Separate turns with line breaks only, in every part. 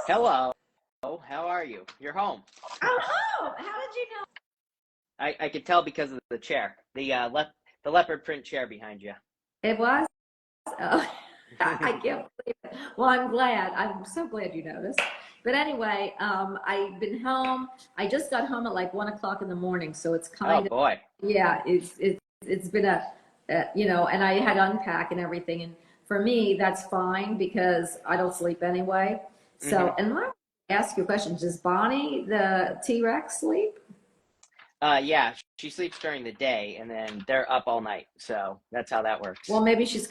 Hello. How are you? You're home.
I'm home. How did you know?
I could tell because of the chair, the leopard print chair behind you.
It was? Oh, I can't believe it. Well, I'm glad. I'm so glad you noticed. But anyway, I've been home. I just got home at like 1 o'clock in the morning, so it's
Oh
kind of,
boy.
yeah, it's been and I had to unpack and everything. And for me, that's fine because I don't sleep anyway. So, and let me ask you a question. Does Bonnie, the T-Rex, sleep?
Yeah, she sleeps during the day, and then they're up all night. So that's how that works.
Well, maybe she's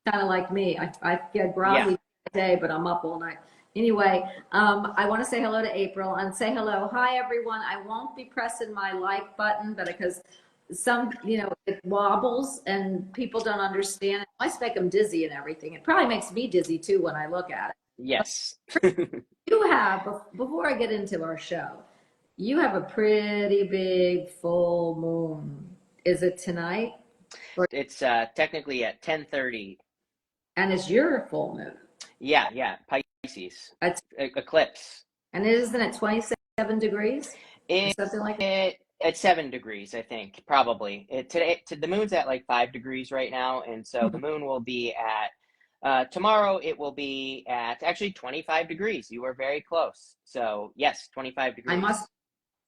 kind of like me. I get
Yeah.
groggy day, but I'm up all night. Anyway, I want to say hello to April and say hello. Hi, everyone. I won't be pressing my like button, but because it wobbles and people don't understand. It might make them dizzy and everything. It probably makes me dizzy too when I look at it.
Yes.
You have, before I get into our show, you have a pretty big full moon. Is it tonight?
It's technically at 10:30.
And it's your full moon.
Yeah, Pisces.
It's,
Eclipse.
and isn't it 27 degrees? Or
It,
something like that?
at 7 degrees, I think, probably. The moon's at like 5 degrees right now, and so the moon will be at tomorrow. It will be at actually 25 degrees. You were very close. So yes, 25
I
degrees.
must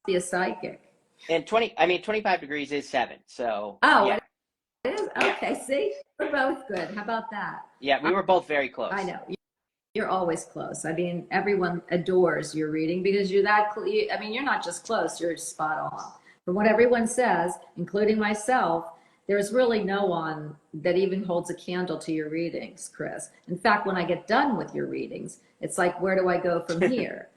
be a psychic.
And 25 degrees is 7. So
Oh,
yeah,
it is?
yeah,
Okay, see? We're both good. How about that?
yeah. We were both very close.
I know. You're always close. I mean, everyone adores your reading because you're that, I mean, you're not just close, you're spot on. From what everyone says, including myself, there's really no one that even holds a candle to your readings, Chris. In fact, when I get done with your readings, it's like, where do I go from here?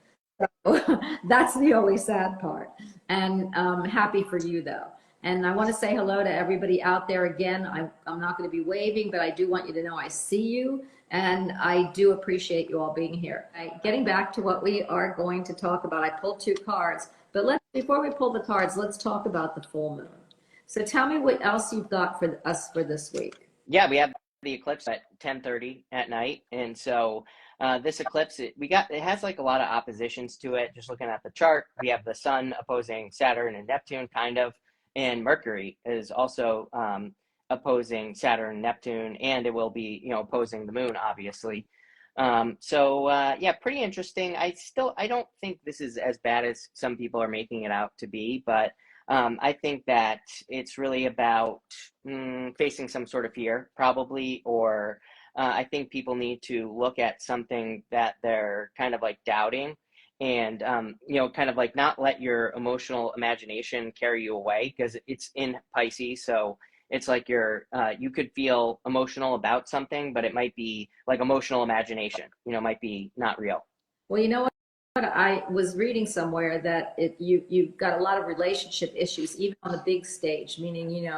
So that's the only sad part. And happy for you, though. And I want to say hello to everybody out there again. I'm not going to be waving, but I do want you to know I see you. And I do appreciate you all being here. Getting back to what we are going to talk about, I pulled 2 cards. But before we pull the cards, let's talk about the full moon. So tell me what else you've got for us for this week.
Yeah, we have the eclipse at 10:30 at night, and so this eclipse it has like a lot of oppositions to it. Just looking at the chart, we have the sun opposing Saturn and Neptune, kind of, and Mercury is also opposing Saturn, Neptune, and it will be opposing the moon, obviously. Yeah, pretty interesting. I don't think this is as bad as some people are making it out to be, but I think that it's really about facing some sort of fear, probably, or I think people need to look at something that they're kind of like doubting and, kind of like not let your emotional imagination carry you away because it's in Pisces. So it's like you could feel emotional about something, but it might be like emotional imagination, might be not real.
Well, you know what? I was reading somewhere that you've got a lot of relationship issues, even on the big stage, meaning, and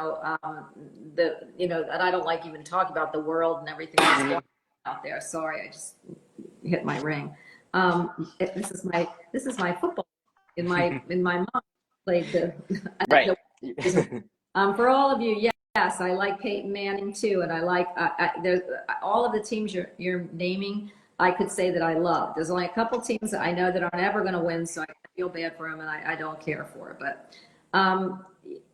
I don't like even talking about the world and everything that's going on out there. Sorry, I just hit my ring. This is my football. In my mom played the
Right.
for all of you, yes, I like Peyton Manning too, and I like there's all of the teams you're naming. I could say that I love. There's only a couple teams that I know that aren't ever going to win, so I feel bad for them, and I don't care for it. But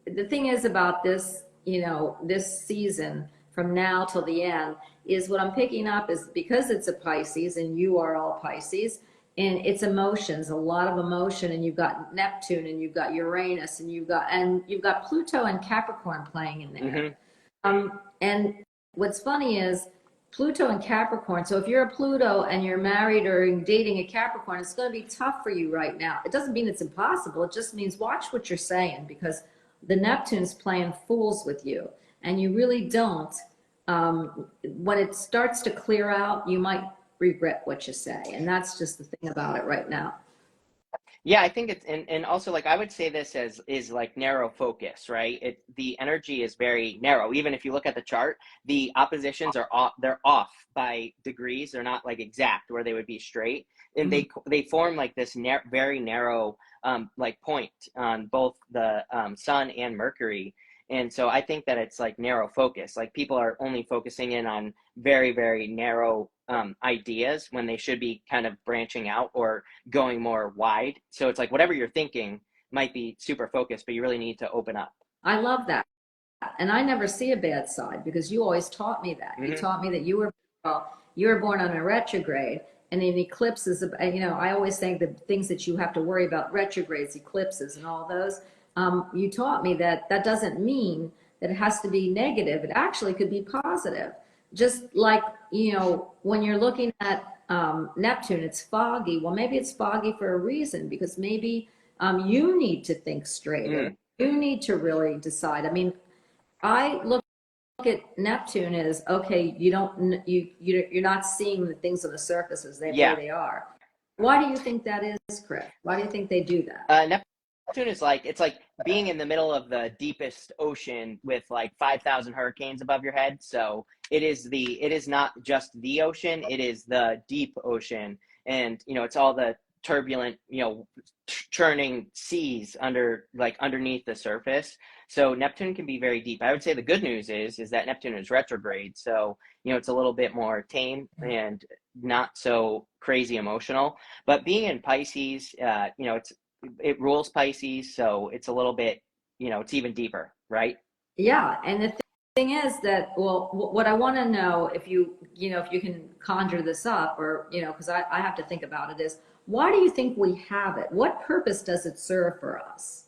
the thing is about this, this season from now till the end is what I'm picking up is because it's a Pisces, and you are all Pisces, and it's emotions, a lot of emotion, and you've got Neptune, and you've got Uranus, and you've got Pluto and Capricorn playing in there. And what's funny is Pluto and Capricorn. So if you're a Pluto and you're married or dating a Capricorn, it's going to be tough for you right now. It doesn't mean it's impossible. It just means watch what you're saying because the Neptune's playing fools with you. And you really don't. When it starts to clear out, you might regret what you say. And that's just the thing about it right now.
Yeah, I think it's and also like I would say this is like narrow focus, right? The energy is very narrow. Even if you look at the chart, the oppositions are off. They're off by degrees. They're not like exact where they would be straight, and they form like this very narrow like point on both the sun and Mercury. And so I think that it's like narrow focus. Like people are only focusing in on very, very narrow ideas when they should be kind of branching out or going more wide. So it's like whatever you're thinking might be super focused, but you really need to open up.
I love that. And I never see a bad side because you always taught me that. You
Mm-hmm.
taught me that you were born on a retrograde, and an eclipse is, I always think the things that you have to worry about, retrogrades, eclipses, and all those. You taught me that that doesn't mean that it has to be negative. It actually could be positive. Just like, when you're looking at Neptune, it's foggy. Well, maybe it's foggy for a reason, because maybe you need to think straighter.
Mm.
You need to really decide. I mean, I look at Neptune as, okay, you're not seeing the things on the surface as
Yeah.
they are. Why do you think that is, Chris? Why do you think they do that?
Neptune is like, it's like being in the middle of the deepest ocean with like 5,000 hurricanes above your head. So it is not just the ocean, it is the deep ocean. And, it's all the turbulent, churning seas underneath the surface. So Neptune can be very deep. I would say the good news is that Neptune is retrograde. So, it's a little bit more tame and not so crazy emotional. But being in Pisces, it rules Pisces, so it's a little bit, it's even deeper, right?
Yeah, and the thing is that, well, what I want to know, if you can conjure this up, or, because I have to think about it, is why do you think we have it? What purpose does it serve for us?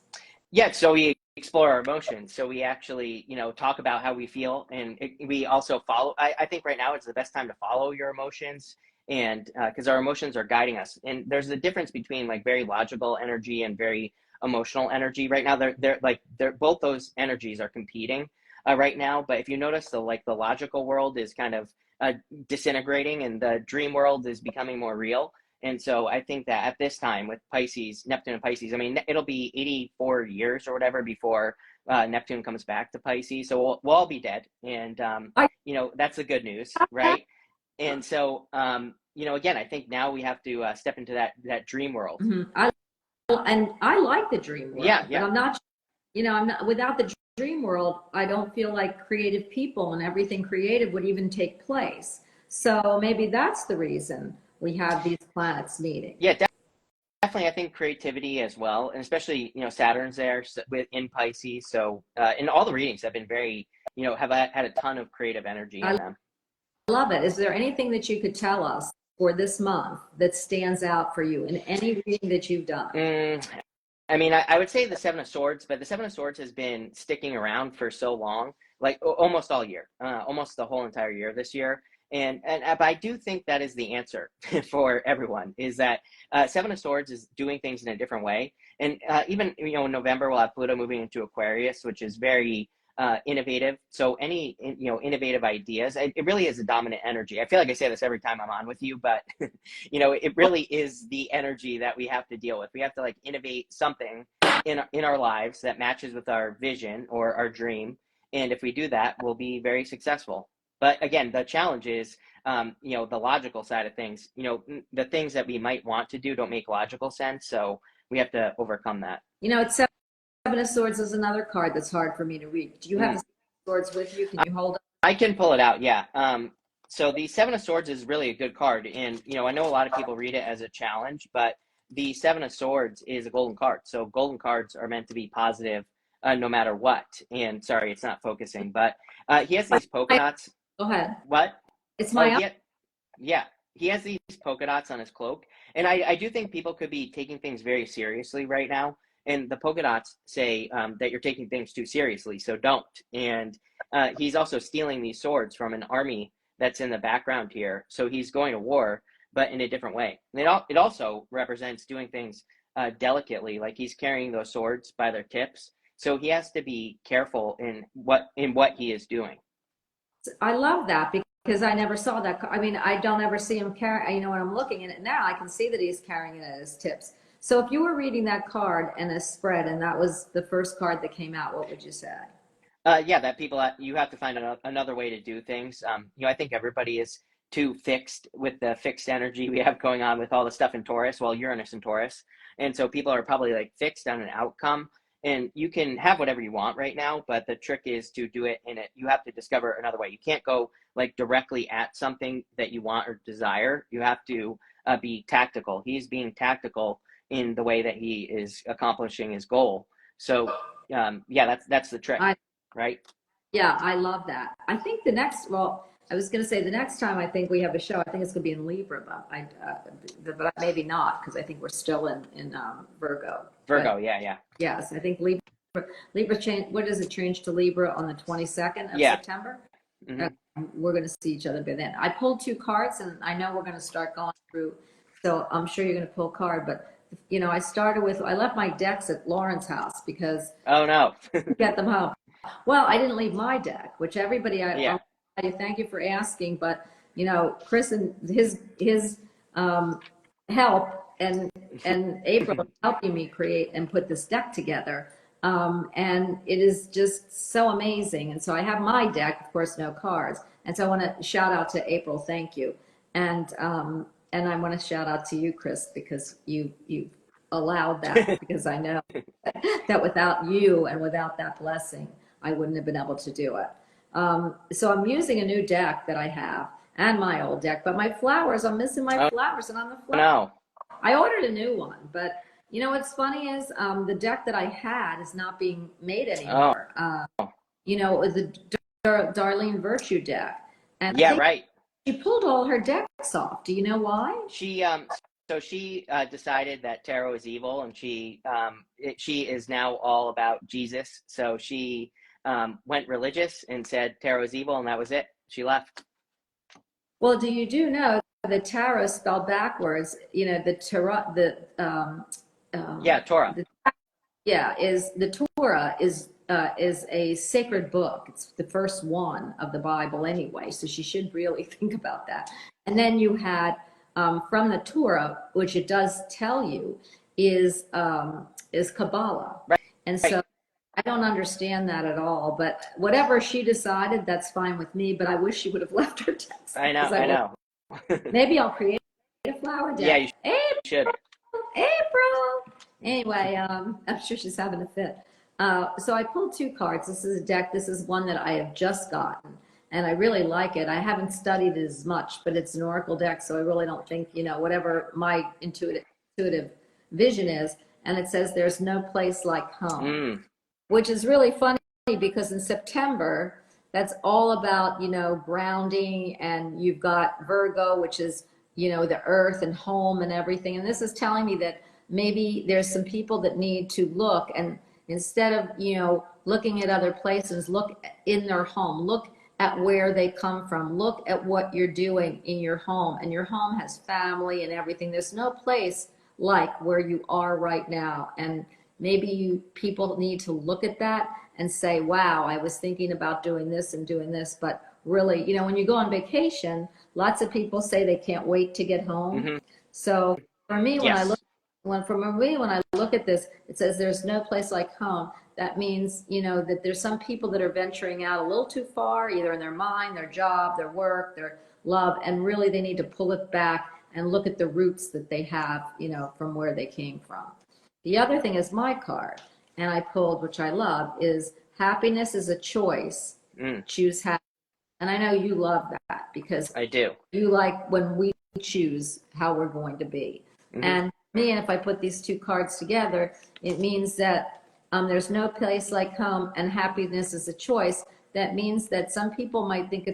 Yeah, so we explore our emotions. So we actually, talk about how we feel, and we also follow. I think right now it's the best time to follow your emotions, and because our emotions are guiding us. And there's a difference between like very logical energy and very emotional energy. Right now, they're both those energies are competing right now. But if you notice, the logical world is kind of disintegrating, and the dream world is becoming more real. And so I think that at this time with Pisces, Neptune and Pisces, I mean, it'll be 84 years or whatever before Neptune comes back to Pisces. So we'll all be dead. And,
I,
that's the good news, right? And so, again, I think now we have to step into that dream world.
mhm. I like the dream world,
Yeah,
but
yeah.
I'm not, without the dream world, I don't feel like creative people and everything creative would even take place. So maybe that's the reason we have these planets meeting.
Yeah, definitely. I think creativity as well, and especially, Saturn's there in Pisces. So, and all the readings have been very, have had a ton of creative energy in
I
them.
love it. Is there anything that you could tell us for this month that stands out for you in any reading that you've done?
I mean, I would say the Seven of Swords, but the Seven of Swords has been sticking around for so long, like almost all year, almost the whole entire year this year. And but I do think that is the answer for everyone, is that Seven of Swords is doing things in a different way. And even, in November, we'll have Pluto moving into Aquarius, which is very innovative. So any, innovative ideas, it really is a dominant energy. I feel like I say this every time I'm on with you, but it really is the energy that we have to deal with. We have to like innovate something in our lives that matches with our vision or our dream. And if we do that, we'll be very successful. But again, the challenge is, the logical side of things. The things that we might want to do don't make logical sense. So we have to overcome that.
It's Seven of Swords is another card that's hard for me to read. Do you have the Swords with you? Can you hold it?
I can pull it out, yeah. So the Seven of Swords is really a good card. And, I know a lot of people read it as a challenge, but the Seven of Swords is a golden card. So golden cards are meant to be positive no matter what. And sorry, it's not focusing, but he has these polka dots.
Go ahead.
What?
It's my
Yeah, he has these polka dots on his cloak. And I do think people could be taking things very seriously right now. And the polka dots say that you're taking things too seriously, so don't. And he's also stealing these swords from an army that's in the background here. So he's going to war, but in a different way. And it also represents doing things delicately, like he's carrying those swords by their tips. So he has to be careful in what he is doing.
I love that because I never saw that. I mean, I don't ever see him carry, when I'm looking at it now, I can see that he's carrying it at his tips. So if you were reading that card and a spread, and that was the first card that came out, what would you say?
Yeah, that you have to find another way to do things. I think everybody is too fixed with the fixed energy we have going on with all the stuff in Taurus, well, Uranus and Taurus. And so people are probably like fixed on an outcome. And you can have whatever you want right now, but the trick is to do it in it. You have to discover another way. You can't go like directly at something that you want or desire. You have to be tactical. He's being tactical in the way that he is accomplishing his goal. So yeah, that's the trick, right?
Yeah, I love that. I think I was going to say the next time I think we have a show, I think it's going to be in Libra, but maybe not because I think we're still in Virgo.
Virgo,
but,
yeah.
Yes, I think Libra change. What does it change to Libra on the 22nd of September?
Mm-hmm.
We're going to see each other by then. I pulled 2 cards, and I know we're going to start going through. So I'm sure you're going to pull a card, but I left my decks at Lauren's house because
oh no,
get them home. Well, I didn't leave my deck, which everybody, thank you for asking, but Chris and his help and April helping me create and put this deck together. And it is just so amazing. And so I have my deck, of course, no cards. And so I want to shout out to April. Thank you. And I want to shout out to you, Chris, because you allowed that because I know that without you and without that blessing, I wouldn't have been able to do it. So I'm using a new deck that I have and my old deck, but my flowers, I'm missing my flowers and on the flower.
No.
I ordered a new one, but what's funny is the deck that I had is not being made anymore. It was the Darlene Virtue deck. And
yeah, right.
She pulled all her decks off. Do you know why?
She decided that tarot is evil, and she is now all about Jesus. So she went religious and said tarot is evil, and that was it. She left. Well,
do you know the tarot spelled backwards? The tarot,
Torah.
The Torah is a sacred book. It's the first one of the Bible anyway, so she should really think about that. And then you had from the Torah, which it does tell you, is Kabbalah.
Right.
And so I don't understand that at all. But whatever she decided, that's fine with me. But I wish she would have left her text.
I know.
Maybe I'll create a flower deck.
Yeah, you should.
April. Anyway, I'm sure she's having a fit. So I pulled 2 cards. This is a deck. This is one that I have just gotten. And I really like it. I haven't studied it as much, but it's an oracle deck, so I really don't think, whatever my intuitive vision is. And it says there's no place like home, which is really funny because in September, that's all about, grounding, and you've got Virgo, which is, the earth and home and everything. And this is telling me that maybe there's some people that need to look, and instead of, looking at other places, look in their home, look at where they come from, look at what you're doing in your home, and your home has family and everything. There's no place like where you are right now. And maybe people need to look at that and say, wow, I was thinking about doing this and doing this, but really, when you go on vacation, lots of people say they can't wait to get home.
Mm-hmm.
So for me, when
yes.
when I look at this, it says there's no place like home. That means, that there's some people that are venturing out a little too far, either in their mind, their job, their work, their love, and really they need to pull it back and look at the roots that they have, from where they came from. The other thing is my card, and I pulled, which I love, is happiness is a choice. Choose happiness. And I know you love that because
I do.
You like when we choose how we're going to be. Mm-hmm. And me, and if I put these 2 cards together, it means that there's no place like home, and happiness is a choice. That means that some people might think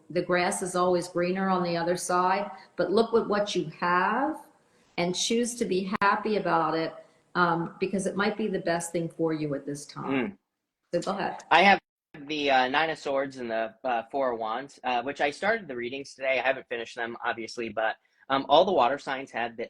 the grass is always greener on the other side, but look at what you have and choose to be happy about it, because it might be the best thing for you at this time. So go ahead.
I have the 9 of Swords and the 4 of Wands, which I started the readings today. I haven't finished them, obviously, but all the water signs had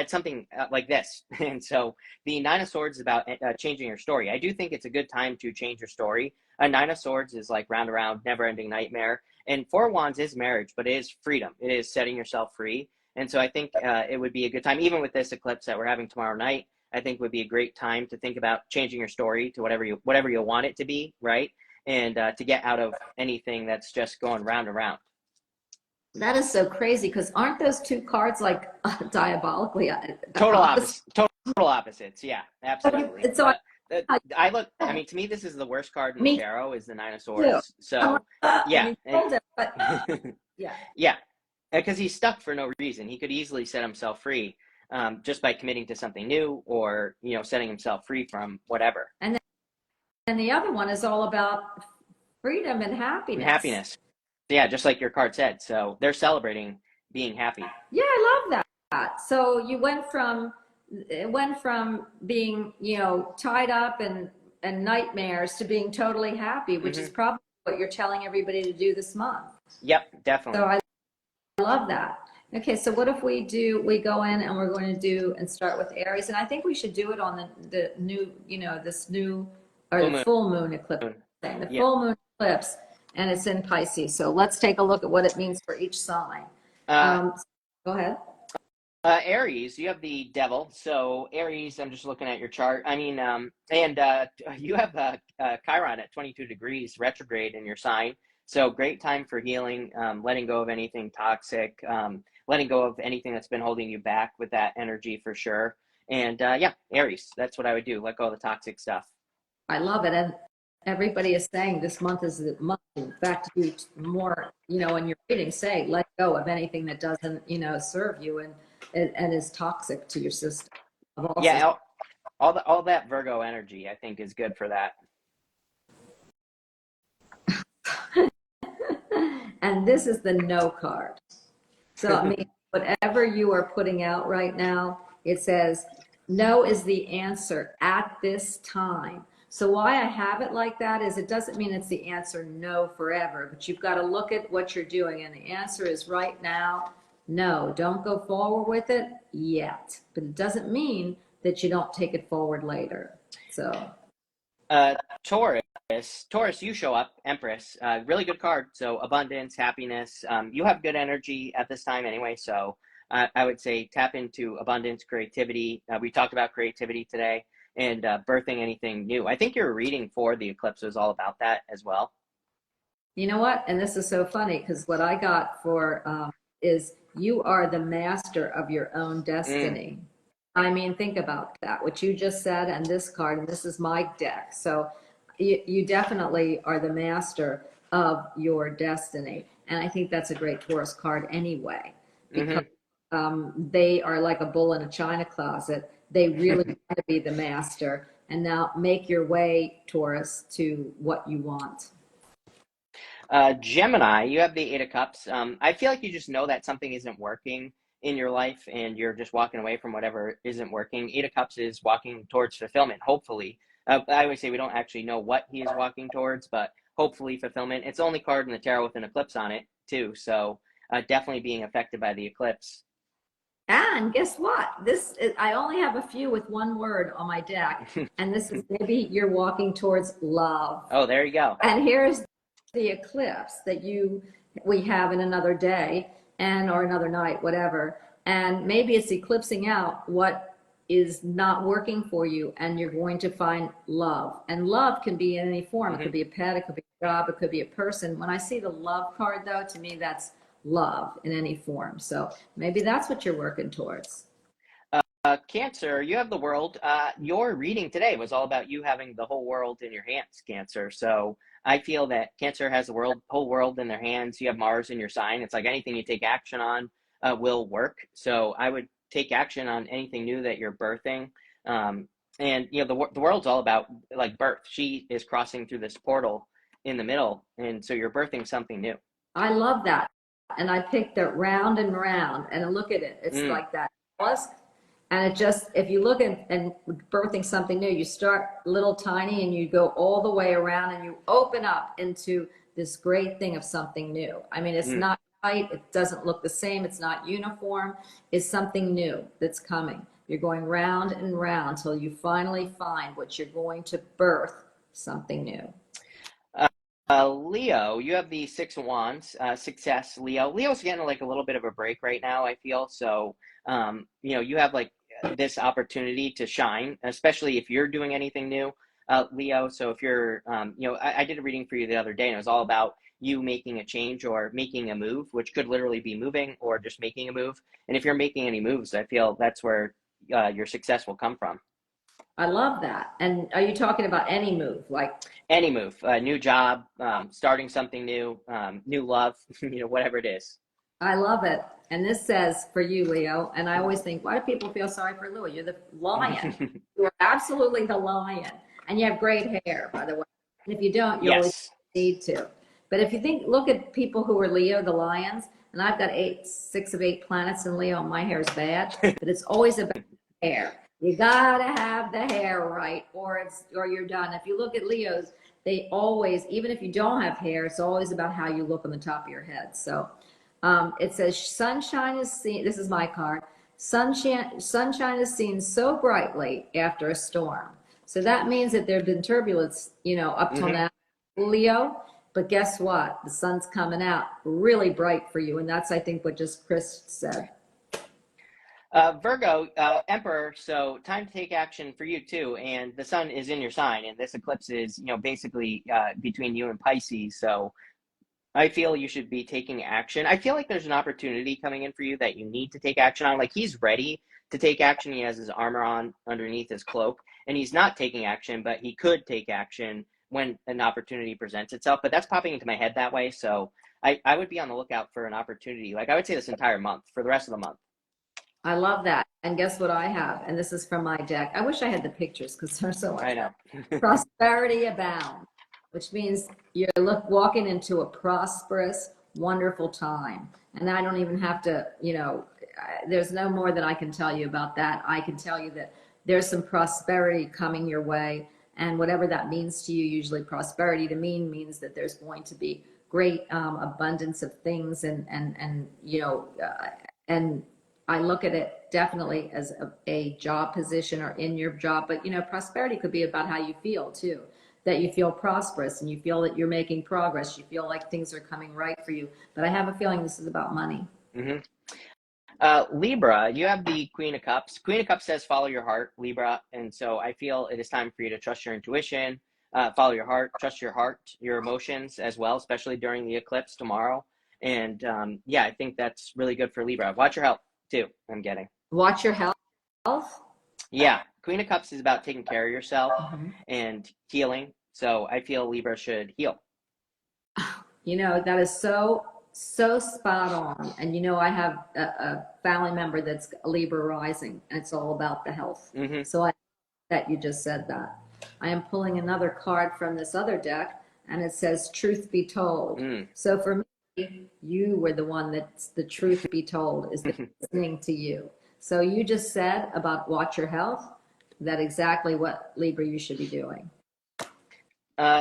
something like this. And so the 9 of Swords is about changing your story. I do think it's a good time to change your story. A 9 of Swords is like round around, never-ending nightmare. And 4 of Wands is marriage, but it is freedom. It is setting yourself free. And so I think it would be a good time, even with this eclipse that we're having tomorrow night, I think would be a great time to think about changing your story to whatever you want it to be, right? And to get out of anything that's just going round and round.
That is so crazy, because aren't those 2 cards like diabolically
total opposites? Yeah, absolutely.
So
I mean, to me, this is the worst card in the
Me
tarot is the Nine of
too.
Swords.
I'm like,
So,
and
yeah.
you
And
told it, but yeah.
yeah, because he's stuck for no reason. He could easily set himself free just by committing to something new or, setting himself free from whatever.
And the other one is all about freedom and
And
happiness.
happiness. Yeah, just like your card said. So they're celebrating being happy.
Yeah, I love that. So you went from being, tied up and nightmares to being totally happy, which is
Hmm.
probably what you're telling everybody to do this month.
Yep,
So
definitely.
I love that. Okay, so what if we go in and we're going to do and start with Aries, and I think we should do it on the new, this new or
Full
the
moon.
full moon eclipse thing, the
Yeah.
full moon eclipse, and it's in Pisces. So let's take a look at what it means for each sign.
Uh,
Go ahead.
Aries, you have the devil. So Aries, I'm just looking at your chart. I mean, and you have Chiron at 22 degrees retrograde in your sign. So great time for healing, letting go of anything toxic, letting go of anything that's been holding you back with that energy for sure. And yeah, Aries, that's what I would do. Let go of the toxic stuff.
I love it. And everybody is saying this month is the month, in fact, to be more, in your reading, say, let go of anything that doesn't, serve you and is toxic to your system. Of all systems.
Yeah, all that Virgo energy, I think, is good for that.
And this is the no card. So, I mean, whatever you are putting out right now, it says no is the answer at this time. So why I have it like that is it doesn't mean it's the answer no forever, but you've got to look at what you're doing. And the answer is right now, no, don't go forward with it yet. But it doesn't mean that you don't take it forward later. So,
Uh, Taurus, you show up, Empress. Really good card. So abundance, happiness. You have good energy at this time anyway. So I would say tap into abundance, creativity. We talked about creativity today and birthing anything new. I think your reading for the eclipse was all about that as well.
you know what? And this is so funny because what I got for is you are the master of your own
Mm,
destiny. I mean, think about that, what you just said, and this card, and this is my deck. So you definitely are the master of your destiny. And I think that's a great Taurus card anyway, because
hmm
they are like a bull in a china closet. They really want to be the master. And now make your way, Taurus, to what you want.
Gemini, you have the Eight of Cups. I feel like you just know that something isn't working in your life and you're just walking away from whatever isn't working. Eight of Cups is walking towards fulfillment, hopefully. I always say we don't actually know what he is walking towards, but hopefully fulfillment. It's the only card in the tarot with an eclipse on it, too. So definitely being affected by the eclipse.
And guess what? I only have a few with one word on my deck, and this is maybe you're walking towards love.
Oh, there you go.
And here's the eclipse that we have in another day or another night, whatever. And maybe it's eclipsing out what is not working for you, and you're going to find love. And love can be in any form. It
Hmm.
could be a pet, it could be a job, it could be a person. When I see the love card, though, to me that's love in any form. So maybe that's what you're working towards.
Cancer, you have the world. Your reading today was all about you having the whole world in your hands, Cancer. So I feel that Cancer has the whole world in their hands. You have Mars in your sign. It's like anything you take action on will work. So I would take action on anything new that you're birthing. And the world's all about like birth. She is crossing through this portal in the middle, and so you're birthing something new.
I love that. And I picked it round and round, and look at it. It's
Mm,
like that. And it just, if you look at and birthing something new, you start little tiny and you go all the way around and you open up into this great thing of something new. I mean, it's
mm.
not tight. It doesn't look the same. It's not uniform. It's something new that's coming. You're going round and round until you finally find what you're going to birth, something new.
Leo, you have the Six of Wands, success, Leo. Leo's getting like a little bit of a break right now, I feel. So, you have like this opportunity to shine, especially if you're doing anything new, Leo. So if you're, I did a reading for you the other day and it was all about you making a change or making a move, which could literally be moving or just making a move. And if you're making any moves, I feel that's where your success will come from.
I love that. And are you talking about any move? Like,
Any move, new job, starting something new, new love, whatever it is.
I love it. And this says for you, Leo, and I always think, why do people feel sorry for Leo? You're the lion. You're absolutely the lion. And you have great hair, by the way. And if you don't, you always
Yes.
need to. But if you think, look at people who are Leo, the lions, and I've got 6 of 8 planets in Leo, and my hair is bad, but it's always about hair. You gotta have the hair right, or you're done. If you look at Leos, they always, even if you don't have hair, it's always about how you look on the top of your head. So it says sunshine is seen. This is my card. Sunshine is seen so brightly after a storm. So that means that there's been turbulence, up till now, Leo. But guess what? The sun's coming out really bright for you, and that's, I think, what just Chris said.
Virgo, Emperor, so time to take action for you too. And the sun is in your sign, and this eclipse is, basically between you and Pisces. So I feel you should be taking action. I feel like there's an opportunity coming in for you that you need to take action on. Like, he's ready to take action. He has his armor on underneath his cloak, and he's not taking action, but he could take action when an opportunity presents itself. But that's popping into my head that way. So I would be on the lookout for an opportunity. Like, I would say this entire month, for the rest of the month.
I love that. And guess what I have? And this is from my deck. I wish I had the pictures because they're so much.
I know.
Prosperity abound, which means you're walking into a prosperous, wonderful time. And I don't even have to, there's no more that I can tell you about that. I can tell you that there's some prosperity coming your way. And whatever that means to you, usually prosperity to me means that there's going to be great abundance of things. And I look at it definitely as a job position or in your job, but prosperity could be about how you feel too, that you feel prosperous and you feel that you're making progress. You feel like things are coming right for you. But I have a feeling this is about money.
Mm-hmm. Libra, you have the Queen of Cups. Queen of Cups says follow your heart, Libra. And so I feel it is time for you to trust your intuition, follow your heart, trust your heart, your emotions as well, especially during the eclipse tomorrow. And I think that's really good for Libra. Watch your health too, I'm getting.
Watch your health?
Yeah. Queen of Cups is about taking care of yourself and healing. So I feel Libra should heal.
That is so spot on. And I have a family member that's a Libra rising, and it's all about the health. So I that you just said that. I am pulling another card from this other deck, and it says truth be told. So for me, you were the one that's the truth be told is listening to you. So you just said about watch your health. That exactly what Libra you should be doing.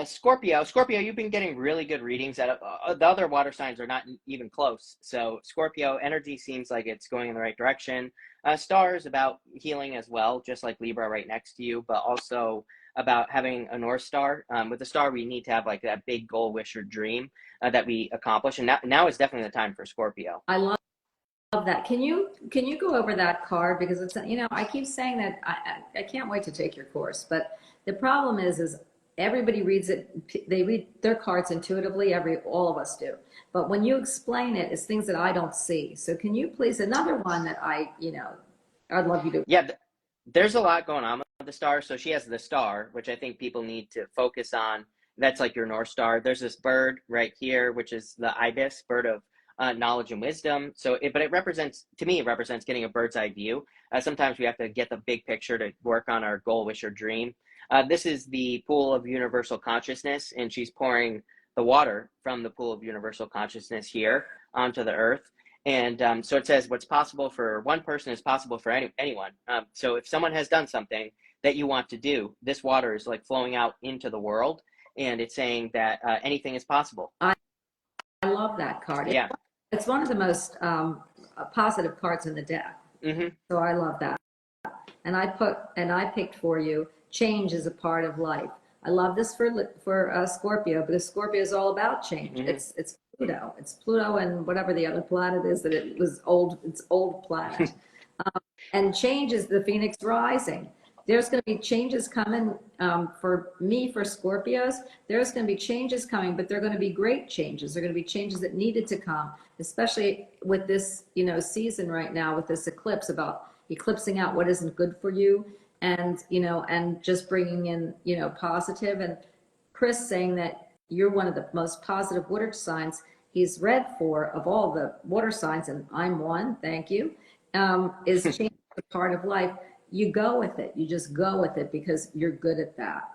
Scorpio, you've been getting really good readings. The other water signs are not even close. So Scorpio, energy seems like it's going in the right direction. Stars about healing as well, just like Libra right next to you, but also about having a North Star. With the star, we need to have like that big goal, wish, or dream that we accomplish. And now is definitely the time for Scorpio.
I love that. Can you go over that card? Because it's, I keep saying that I can't wait to take your course, but the problem is everybody reads it. They read their cards intuitively. All of us do. But when you explain it, it's things that I don't see. So can you please, another one that I'd love you to.
Yeah, there's a lot going on with the star. So she has the star, which I think people need to focus on. That's like your North Star. There's this bird right here, which is the ibis, bird of knowledge and wisdom. But it represents getting a bird's eye view. Sometimes we have to get the big picture to work on our goal, wish, or dream. This is the pool of universal consciousness, and she's pouring the water from the pool of universal consciousness here onto the earth. And so it says what's possible for one person is possible for anyone. So if someone has done something that you want to do, this water is like flowing out into the world, and it's saying that anything is possible.
I love that card.
Yeah.
It's one of the most positive cards in the deck. So I love that. And I picked for you, change is a part of life. I love this for Scorpio, because Scorpio is all about change. It's Pluto. It's Pluto and whatever the other planet is that it was old. It's old planet. And change is the Phoenix rising. There's going to be changes coming for Scorpios. There's going to be changes coming, but they're going to be great changes. They're going to be changes that needed to come, especially with this, season right now with this eclipse, about eclipsing out what isn't good for you. and, and just bringing in, positive. And Chris saying that you're one of the most positive water signs he's read for of all the water signs, and I'm one, thank you, is change a part of life. You go with it. You just go with it because you're good at that.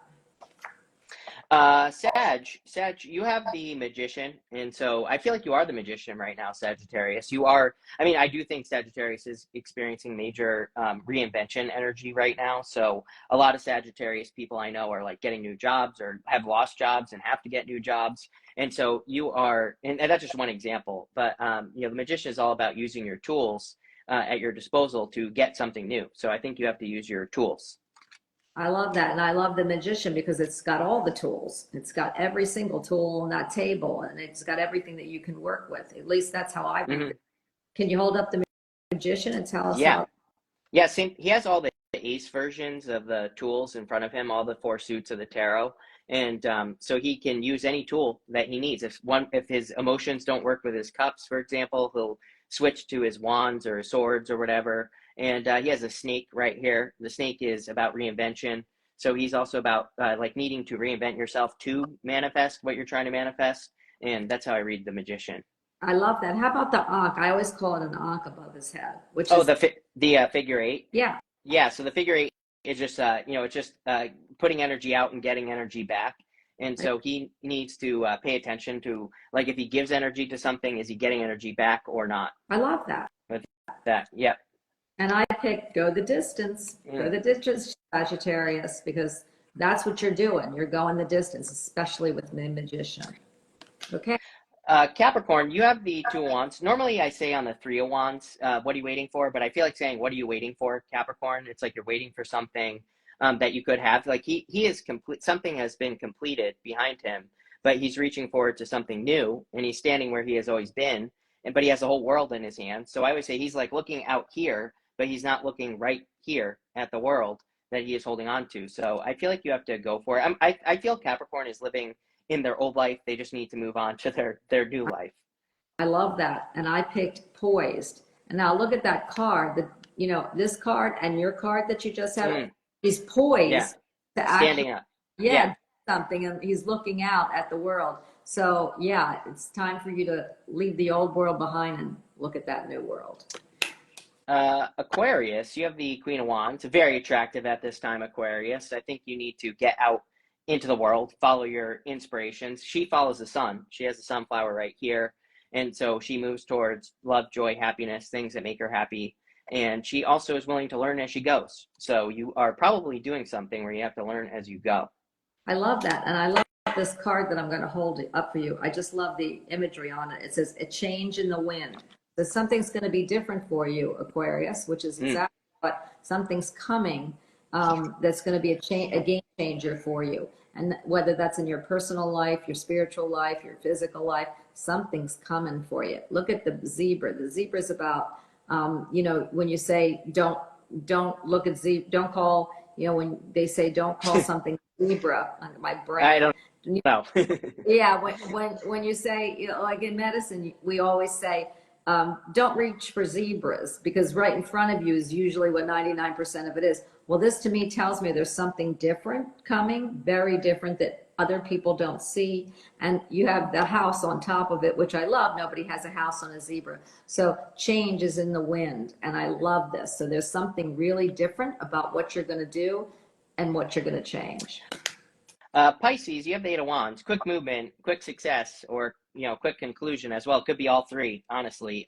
Sag, you have the Magician, and so I feel like you are the Magician right now, Sagittarius. You are, I mean, I do think Sagittarius is experiencing major reinvention energy right now. So a lot of Sagittarius people I know are like getting new jobs or have lost jobs and have to get new jobs. And so you are, and that's just one example, but the Magician is all about using your tools at your disposal to get something new. So I think you have to use your tools.
I love that. And I love the Magician because it's got all the tools. It's got every single tool on that table, and it's got everything that you can work with. At least that's how I read it. Can you hold up the Magician and tell us how?
Yeah, same. He has all the ace versions of the tools in front of him, all the four suits of the tarot. And so he can use any tool that he needs. If his emotions don't work with his cups, for example, he'll switch to his wands or his swords or whatever. And he has a snake right here. The snake is about reinvention. So he's also about like needing to reinvent yourself to manifest what you're trying to manifest. And that's how I read the Magician.
I love that. How about the Ankh? I always call it an Ankh above his head, which
is the figure eight.
Yeah.
Yeah. So the figure eight is just it's just putting energy out and getting energy back. And so he needs to pay attention to, like, if he gives energy to something, is he getting energy back or not?
I love that.
With that, yeah.
And I picked go the distance, go the distance, Sagittarius, because that's what you're doing. You're going the distance, especially with the Magician. Okay.
Capricorn, you have the Two of Wands. Normally I say on the Three of Wands, what are you waiting for? But I feel like saying, what are you waiting for, Capricorn? It's like you're waiting for something that you could have. Like he is complete, something has been completed behind him, but he's reaching forward to something new, and he's standing where he has always been. But he has the whole world in his hands. So I would say he's like looking out here, but he's not looking right here at the world that he is holding on to. So I feel like you have to go for it. I feel Capricorn is living in their old life. They just need to move on to their new life.
I love that. And I picked poised. And now look at that card, this card and your card that you just had. He's poised to
standing up.
Something, and he's looking out at the world. So yeah, it's time for you to leave the old world behind and look at that new world.
Aquarius, you have the Queen of Wands. Very attractive at this time, Aquarius. I think you need to get out into the world, follow your inspirations. She follows the sun. She has the sunflower right here. And so she moves towards love, joy, happiness, things that make her happy. And she also is willing to learn as she goes. So you are probably doing something where you have to learn as you go.
I love that. And I love this card that I'm going to hold up for you. I just love the imagery on it. It says a change in the wind. So something's going to be different for you, Aquarius, which is exactly what something's coming that's going to be a game changer for you. And whether that's in your personal life, your spiritual life, your physical life, something's coming for you. Look at the zebra. The zebra is about, when you say don't look at zebra, don't call, when they say don't call something zebra, my brain.
I don't know.
Yeah, when you say, like in medicine, we always say, don't reach for zebras because right in front of you is usually what 99% of it is. Well, this to me tells me there's something different coming, very different that other people don't see. And you have the house on top of it, which I love. Nobody has a house on a zebra. So change is in the wind. And I love this. So there's something really different about what you're going to do and what you're going to change.
Pisces, you have the Eight of Wands, quick movement, quick success, or quick conclusion as well. It could be all three, honestly.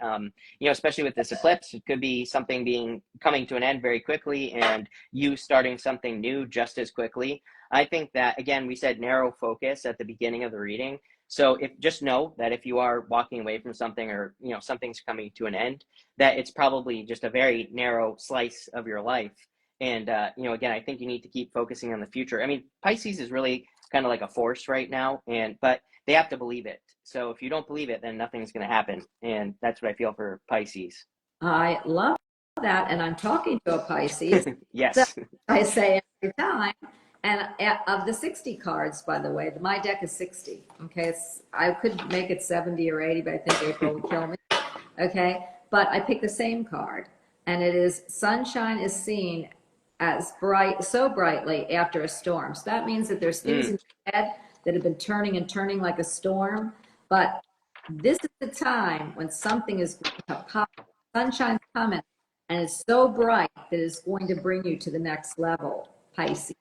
Especially with this eclipse, it could be something coming to an end very quickly, and you starting something new just as quickly. I think that, again, we said narrow focus at the beginning of the reading. So just know that if you are walking away from something, or something's coming to an end, that it's probably just a very narrow slice of your life. And, again, I think you need to keep focusing on the future. I mean, Pisces is really kind of like a force right now, but they have to believe it. So if you don't believe it, then nothing's going to happen. And that's what I feel for Pisces.
I love that. And I'm talking to a Pisces.
Yes.
So I say every time. And of the 60 cards, by the way, my deck is 60. Okay. I could make it 70 or 80, but I think April would kill me. Okay. But I picked the same card. And it is sunshine is seen as bright, so brightly after a storm. So that means that there's things in your head that have been turning and turning like a storm. But this is the time when something is sunshine's coming, and it's so bright that it's going to bring you to the next level, Pisces.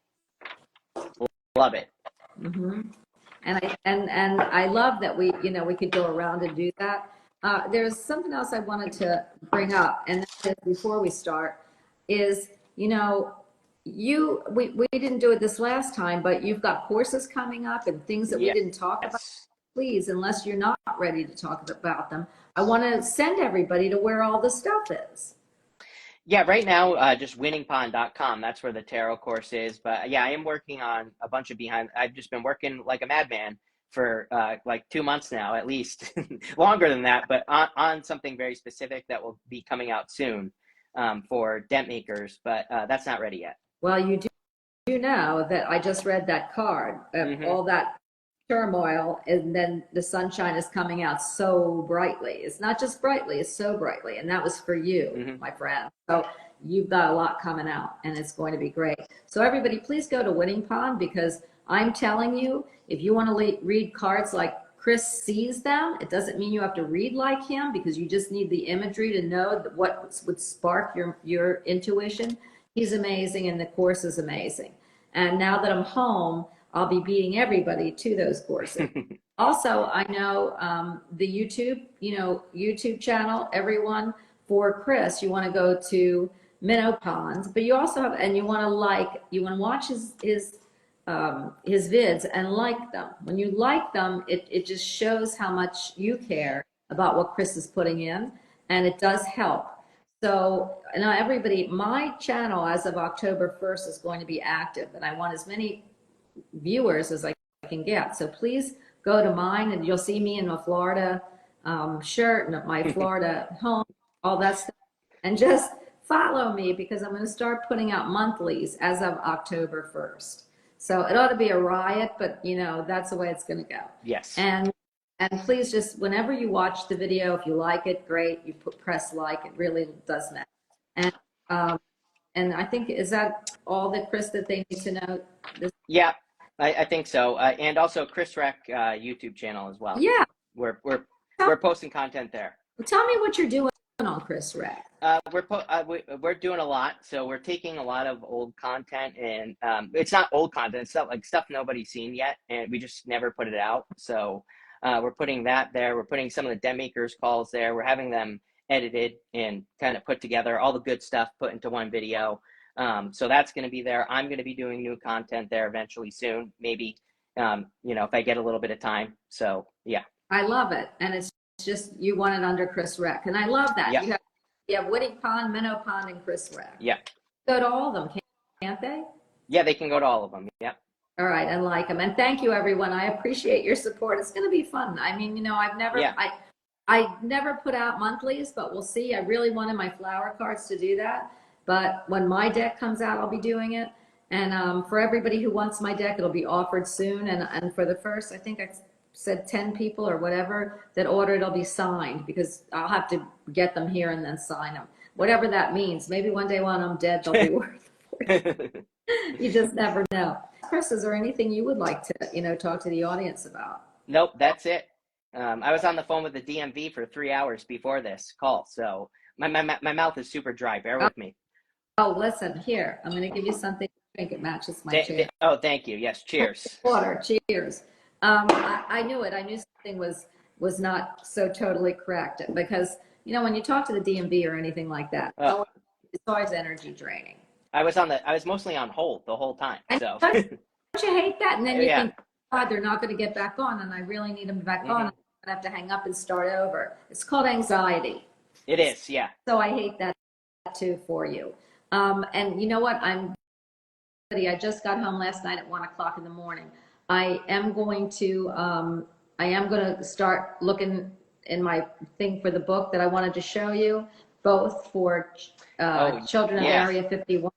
Love it.
Mm-hmm. And I love that we, you know, we could go around and do that. There's something else I wanted to bring up, and that is, before we start, is, you know, we didn't do it this last time, but you've got courses coming up and things that we didn't talk about. Please, unless you're not ready to talk about them, I want to send everybody to where all the stuff is.
Yeah, right now, just winningpond.com. That's where the tarot course is. But yeah, I am working on a bunch of I've just been working like a madman for like 2 months now, at least longer than that, but on something very specific that will be coming out soon for DENT Makers. But that's not ready yet.
Well, you know that I just read that card, all that turmoil, and then the sunshine is coming out so brightly. It's not just brightly, it's so brightly. And that was for you, my friend. So you've got a lot coming out, and it's going to be great. So everybody, please go to Winning Pond, because I'm telling you, if you want to read cards like Chris sees them, it doesn't mean you have to read like him, because you just need the imagery to know what would spark your intuition. He's amazing, and the course is amazing. And now that I'm home, I'll be beating everybody to those courses. Also, I know the YouTube channel, everyone, for Chris, you want to go to Minnow Ponds, but you also have, and you want to watch his vids and like them. When you like them, it just shows how much you care about what Chris is putting in, and it does help. So now everybody, my channel as of October 1st is going to be active, and I want as many viewers as I can get. So please go to mine, and you'll see me in my Florida shirt and my Florida home, all that stuff. And just follow me, because I'm going to start putting out monthlies as of October 1st. So it ought to be a riot, but you know, that's the way it's going to go.
Yes.
And please, just whenever you watch the video, if you like it, great. You press like, it really does matter. And I think, is that all that, Chris, that they need to know?
Yeah, I think so. And also Chris Rec YouTube channel as well.
Yeah.
We're posting content there.
Tell me what you're doing on Chris Rec.
We're doing a lot. So we're taking a lot of old content, and it's not old content. It's not like stuff nobody's seen yet, and we just never put it out. So we're putting that there. We're putting some of the DENT Makers calls there. We're having them edited and kind of put together, all the good stuff put into one video. So that's going to be there. I'm going to be doing new content there eventually soon, maybe, if I get a little bit of time. So yeah.
I love it. And it's just, you want it under Chris Rec. And I love that.
Yeah.
You have Winning Pond, Minnow Pond, and Chris Rec.
Yeah.
Go to all of them, can't they?
Yeah, they can go to all of them. Yeah.
All right. And like them. And thank you, everyone. I appreciate your support. It's going to be fun. I mean, I never put out monthlies, but we'll see. I really wanted my flower cards to do that. But when my deck comes out, I'll be doing it. And for everybody who wants my deck, it'll be offered soon. And for the first, I think I said 10 people or whatever that order, it'll be signed, because I'll have to get them here and then sign them. Whatever that means. Maybe one day when I'm dead, they'll be worth it. You just never know. Chris, is there anything you would like to, talk to the audience about?
Nope, that's it. I was on the phone with the DMV for 3 hours before this call, so my mouth is super dry. Bear with me.
Oh, listen, here. I'm going to give you something to drink. It matches my chair.
Oh, thank you. Yes, cheers.
Water, cheers. I knew it. I knew something was not so totally correct, because, when you talk to the DMV or anything like that, it's always energy draining.
I was mostly on hold the whole time. So
don't you hate that? And then you think, God, they're not going to get back on, and I really need them back on. I'm going to have to hang up and start over. It's called anxiety.
It is, yeah. So
I hate that too for you. And you know what? I just got home last night at 1 o'clock in the morning. I am going to start looking in my thing for the book that I wanted to show you, both for children of Area 51.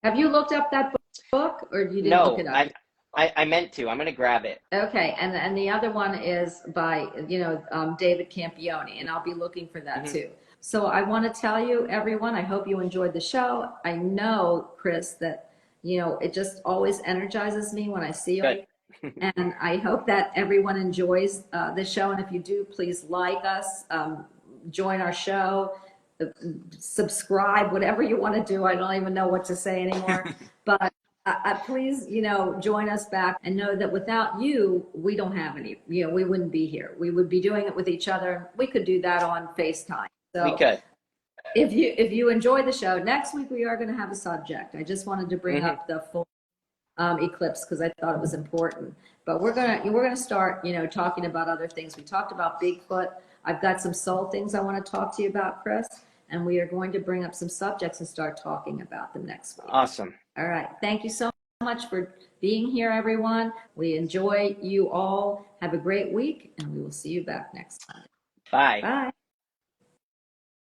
Have you looked up that book, or you didn't look it up?
I meant to. I'm going to grab it.
Okay, and the other one is by David Campione, and I'll be looking for that too. So I want to tell you, everyone, I hope you enjoyed the show. I know, Chris, that, you know, it just always energizes me when I see you.
Good.
And I hope that everyone enjoys the show. And if you do, please like us, join our show, subscribe, whatever you want to do. I don't even know what to say anymore. But please, you know, join us back and know that without you, we don't have any, you know, we wouldn't be here. We would be doing it with each other. We could do that on FaceTime. So
We could.
if you enjoy the show, next week we are going to have a subject. I just wanted to bring up the full eclipse because I thought it was important. But we're gonna start, you know, talking about other things. We talked about Bigfoot. I've got some soul things I want to talk to you about, Chris, and we are going to bring up some subjects and start talking about them next week.
Awesome.
All right. Thank you so much for being here, everyone. We enjoy you all. Have a great week, and we will see you back next time.
Bye.
Bye.